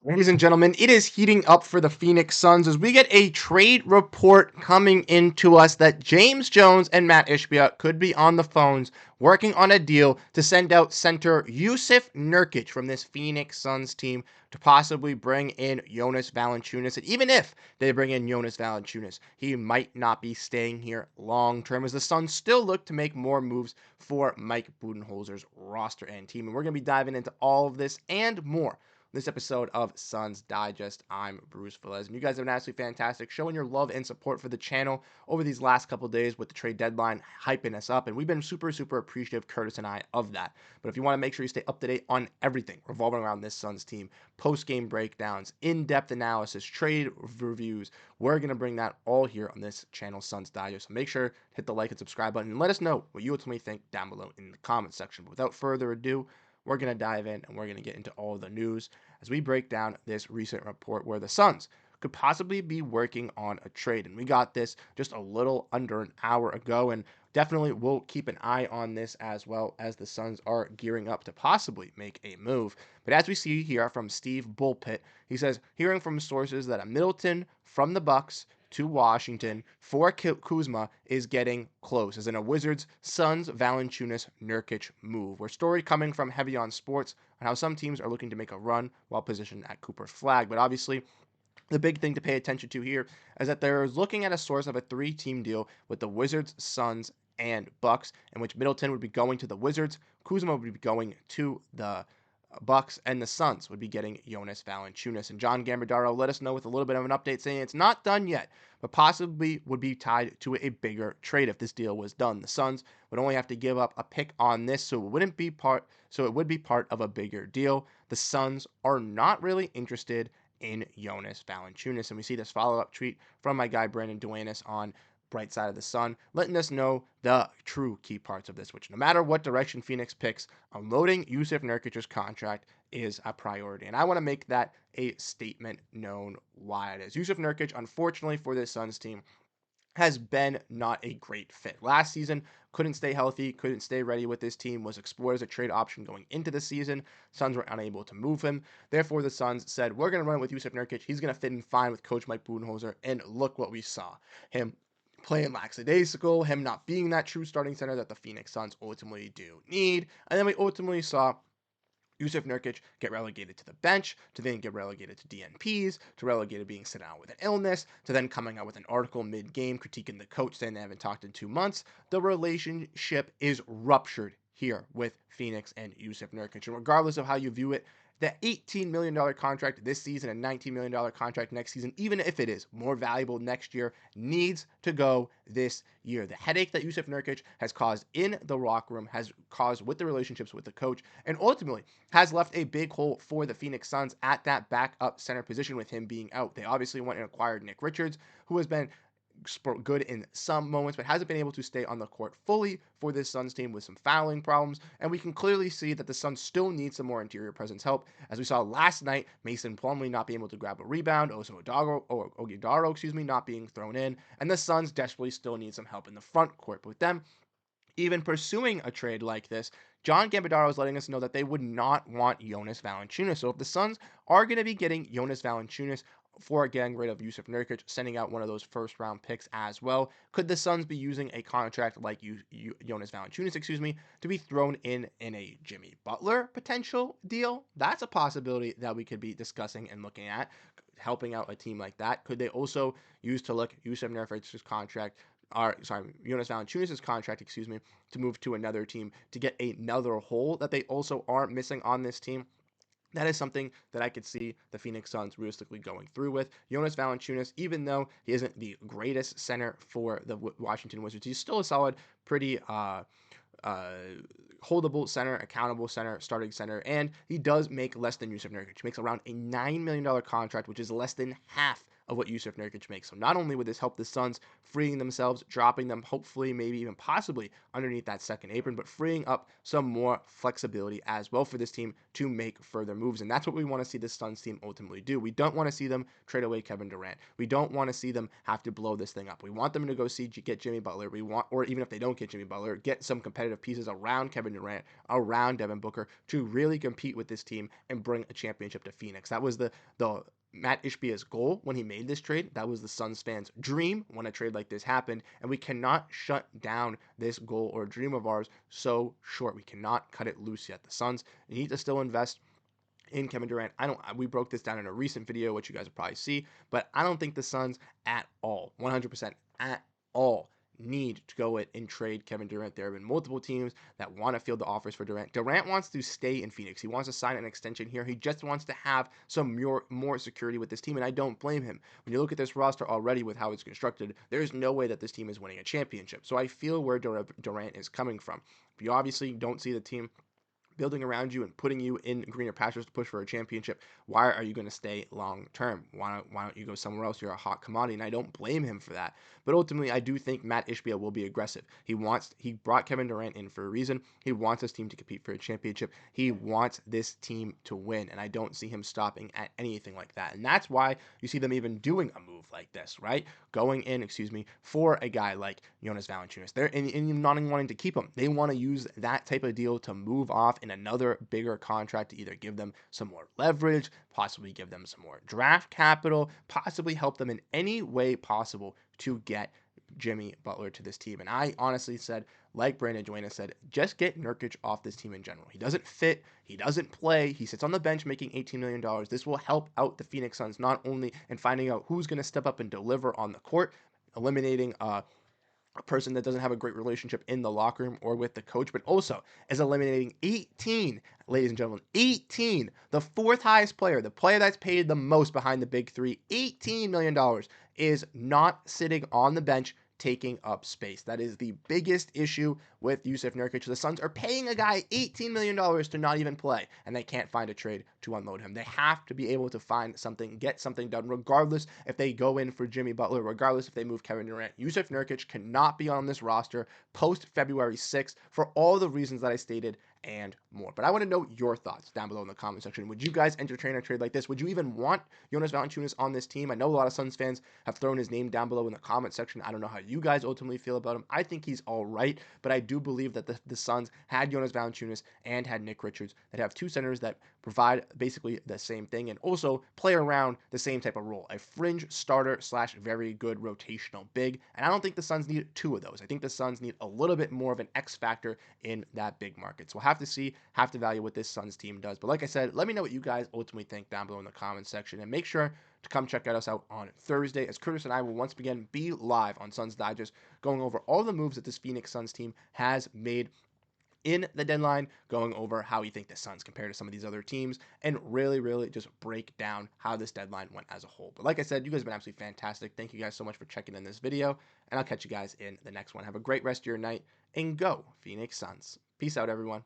Ladies and gentlemen, it is heating up for the Phoenix Suns as we get a trade report coming into us that James Jones and Matt Ishbia could be on the phones working on a deal to send out center Yusuf Nurkic from this Phoenix Suns team to possibly bring in Jonas Valanciunas. And even if they bring in Jonas Valanciunas, he might not be staying here long term as the Suns still look to make more moves for Mike Budenholzer's roster and team. And we're going to be diving into all of this and more this episode of Suns Digest. I'm Bruce Velez, and you guys have been absolutely fantastic, showing your love and support for the channel over these last couple of days with the trade deadline, hyping us up, and we've been super, super appreciative, Curtis and I, of that. But if you want to make sure you stay up to date on everything revolving around this Suns team, post-game breakdowns, in-depth analysis, trade reviews, we're going to bring that all here on this channel, Suns Digest. So make sure to hit the like and subscribe button, and let us know what you ultimately think down below in the comment section. But without further ado, we're going to dive in and we're going to get into all the news as we break down this recent report where the Suns could possibly be working on a trade. And we got this just a little under an hour ago, and definitely we'll keep an eye on this as well as the Suns are gearing up to possibly make a move. But as we see here from Steve Bullpit, he says, hearing from sources that a Middleton from the Bucks to Washington for Kuzma is getting close, as in a Wizards Suns Valanciunas Nurkic move. Where story coming from Heavy on Sports on how some teams are looking to make a run while positioned at Cooper's flag. But obviously, the big thing to pay attention to here is that they're looking at a source of a three-team deal with the Wizards, Suns, and Bucks, in which Middleton would be going to the Wizards, Kuzma would be going to the Bucks, and the Suns would be getting Jonas Valanciunas. And John Gambardaro let us know with a little bit of an update saying it's not done yet, but possibly would be tied to a bigger trade if this deal was done. The Suns would only have to give up a pick on this, so it would be part of a bigger deal. The Suns are not really interested in Jonas Valanciunas, and we see this follow-up tweet from my guy Brandon Duenas on Bright Side of the Sun, letting us know the true key parts of this, which no matter what direction Phoenix picks, unloading Yusuf Nurkic's contract is a priority. And I want to make that a statement known why it is. Yusuf Nurkic, unfortunately for this Suns team, has been not a great fit. Last season, couldn't stay healthy, couldn't stay ready with this team, was explored as a trade option going into the season. Suns were unable to move him. Therefore, the Suns said, we're going to run with Yusuf Nurkic. He's going to fit in fine with Coach Mike Budenholzer. And look what we saw. Him playing lackadaisical, him not being that true starting center that the Phoenix Suns ultimately do need. And then we ultimately saw Yusuf Nurkic get relegated to the bench, to then get relegated to DNPs, to relegated being sent out with an illness, to then coming out with an article mid-game critiquing the coach saying they haven't talked in 2 months. The relationship is ruptured here with Phoenix and Yusuf Nurkic. And regardless of how you view it, the $18 million contract this season and $19 million contract next season, even if it is more valuable next year, needs to go this year. The headache that Yusuf Nurkic has caused in the locker room has caused with the relationships with the coach, and ultimately has left a big hole for the Phoenix Suns at that backup center position with him being out. They obviously went and acquired Nick Richards, who has been good in some moments, but hasn't been able to stay on the court fully for this Suns team with some fouling problems. And we can clearly see that the Suns still need some more interior presence help. As we saw last night, Mason Plumlee not being able to grab a rebound, Ogidaro, not being thrown in, and the Suns desperately still need some help in the front court. But with them even pursuing a trade like this, John Gambardaro is letting us know that they would not want Jonas Valanciunas. So if the Suns are going to be getting Jonas Valanciunas for getting rid of Yusuf Nurkic, sending out one of those first-round picks as well, could the Suns be using a contract like Jonas Valanciunas, to be thrown in a Jimmy Butler potential deal? That's a possibility that we could be discussing and looking at, helping out a team like that. Could they also use to look Yusuf Nurkic's contract Jonas Valanciunas' contract, to move to another team to get another hole that they also are missing on this team? That is something that I could see the Phoenix Suns realistically going through with. Jonas Valanciunas, even though he isn't the greatest center for the Washington Wizards, he's still a solid, pretty uh, holdable center, accountable center, starting center, and he does make less than Yusuf Nurkic. He makes around a $9 million contract, which is less than half of what Yusuf Nurkic makes. So not only would this help the Suns freeing themselves, dropping them, hopefully, maybe even possibly underneath that second apron, but freeing up some more flexibility as well for this team to make further moves. And that's what we want to see this Suns team ultimately do. We don't want to see them trade away Kevin Durant. We don't want to see them have to blow this thing up. We want them to go get Jimmy Butler. We want, or even if they don't get Jimmy Butler, get some competitive pieces around Kevin Durant, around Devin Booker to really compete with this team and bring a championship to Phoenix. That was the Matt Ishbia's goal when he made this trade. That was the Suns fans' dream when a trade like this happened, and we cannot shut down this goal or dream of ours so short. We cannot cut it loose yet. The Suns need to still invest in Kevin Durant. We broke this down in a recent video, which you guys will probably see, but I don't think the Suns at all, 100% at all, need to go and trade Kevin Durant. There have been multiple teams that want to field the offers for Durant. Durant wants to stay in Phoenix. He wants to sign an extension here. He just wants to have some more security with this team, and I don't blame him. When you look at this roster already with how it's constructed, there's no way that this team is winning a championship. So I feel where Durant is coming from. If you obviously don't see the team building around you and putting you in greener pastures to push for a championship, why are you going to stay long term? Why don't you go somewhere else? You're a hot commodity, and I don't blame him for that. But ultimately, I do think Matt Ishbia will be aggressive. He brought Kevin Durant in for a reason. He wants his team to compete for a championship. He wants this team to win, and I don't see him stopping at anything like that. And that's why you see them even doing a move like this, right? Going in, for a guy like Jonas Valanciunas. They're not even wanting to keep him. They want to use that type of deal to move off in another bigger contract to either give them some more leverage, possibly give them some more draft capital, possibly help them in any way possible to get Jimmy Butler to this team. And I honestly said, like Brandon Duena said, just get Nurkic off this team in general. He doesn't fit. He doesn't play. He sits on the bench making $18 million. This will help out the Phoenix Suns not only in finding out who's going to step up and deliver on the court, eliminating a person that doesn't have a great relationship in the locker room or with the coach, but also is eliminating 18, ladies and gentlemen, 18, the fourth highest player, the player that's paid the most behind the big three, $18 million, is not sitting on the bench taking up space. That is the biggest issue with Yusuf Nurkic. The Suns are paying a guy $18 million to not even play, and they can't find a trade to unload him. They have to be able to find something, get something done, regardless if they go in for Jimmy Butler, regardless if they move Kevin Durant. Yusuf Nurkic cannot be on this roster post February 6th for all the reasons that I stated and more. But I want to know your thoughts down below in the comment section. Would you guys entertain a trade like this? Would you even want Jonas Valanciunas on this team? I know a lot of Suns fans have thrown his name down below in the comment section. I don't know how you guys ultimately feel about him. I think he's all right, but I do believe that the Suns had Jonas Valanciunas and had Nick Richards that have two centers that provide basically the same thing and also play around the same type of role. A fringe starter / very good rotational big. And I don't think the Suns need two of those. I think the Suns need a little bit more of an X factor in that big market. So we'll have to see, have to value what this Suns team does. But like I said, let me know what you guys ultimately think down below in the comments section. And make sure to come check us out on Thursday, as Curtis and I will once again be live on Suns Digest, going over all the moves that this Phoenix Suns team has made in the deadline, going over how we think the Suns compare to some of these other teams, and really just break down how this deadline went as a whole. But like I said, you guys have been absolutely fantastic. Thank you guys so much for checking in this video, and I'll catch you guys in the next one. Have a great rest of your night, and go Phoenix Suns. Peace out, everyone.